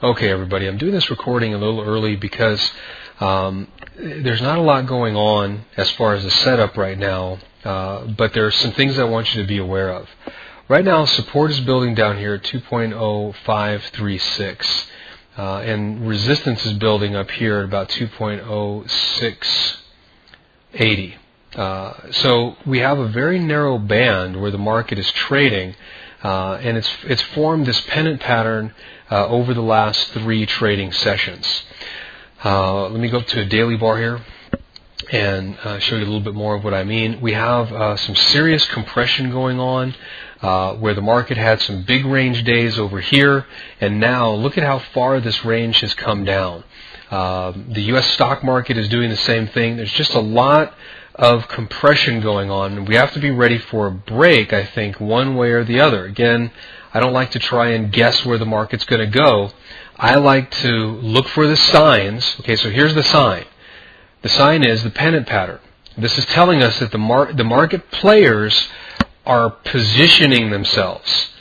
Okay, everybody, I'm doing this recording a little early because there's not a lot going on as far as the setup right now, but there are some things I want you to be aware of. Right now, support is building down here at 2.0536, and resistance is building up here at about 2.0680. So we have a very narrow band where the market is trading, and it's formed this pennant pattern over the last 3 trading sessions. Let me go up to a daily bar here and show you a little bit more of what I mean. We have some serious compression going on where the market had some big range days over here, and now look at how far this range has come down. The U.S. stock market is doing the same thing. There's just a lot of compression going on, and we have to be ready for a break, I think, one way or the other. Again, I don't like to try and guess where the market's going to go. I like to look for the signs. Okay, so here's the sign. The sign is the pennant pattern. This is telling us that the market players are positioning themselves.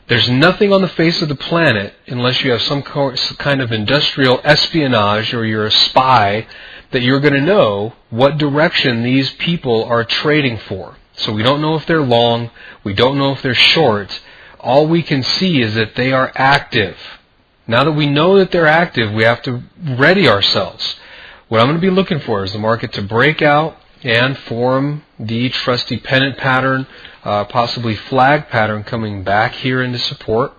There's nothing on the face of the planet, unless you have some kind of industrial espionage or you're a spy, that you're going to know what direction these people are trading for. So we don't know if they're long, we don't know if they're short. All we can see is that they are active. Now that we know that they're active, we have to ready ourselves. What I'm going to be looking for is the market to break out and form the trusty pennant pattern, possibly flag pattern coming back here into support,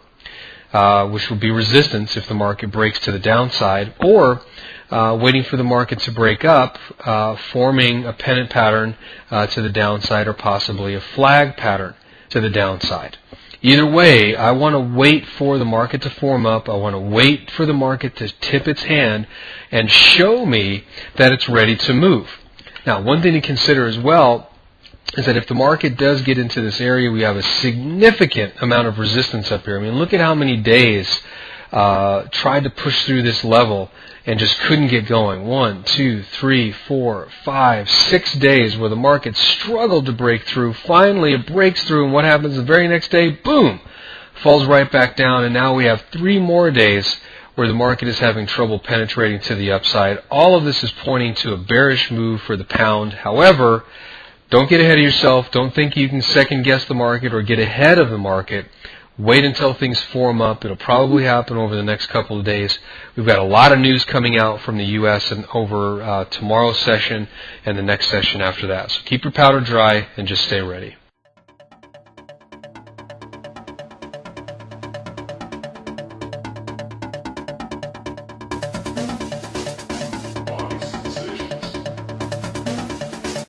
which will be resistance if the market breaks to the downside, or waiting for the market to break up, forming a pennant pattern to the downside, or possibly a flag pattern to the downside. Either way, I want to wait for the market to form up. I want to wait for the market to tip its hand and show me that it's ready to move. Now, one thing to consider as well is that if the market does get into this area, we have a significant amount of resistance up here. I mean, look at how many days tried to push through this level and just couldn't get going. 1, 2, 3, 4, 5, 6 days where the market struggled to break through. Finally, it breaks through, and what happens the very next day? Boom! Falls right back down, and now we have 3 more days where the market is having trouble penetrating to the upside. All of this is pointing to a bearish move for the pound. However, don't get ahead of yourself. Don't think you can second guess the market or get ahead of the market. Wait until things form up. It'll probably happen over the next couple of days. We've got a lot of news coming out from the U.S. and over tomorrow's session and the next session after that. So keep your powder dry and just stay ready.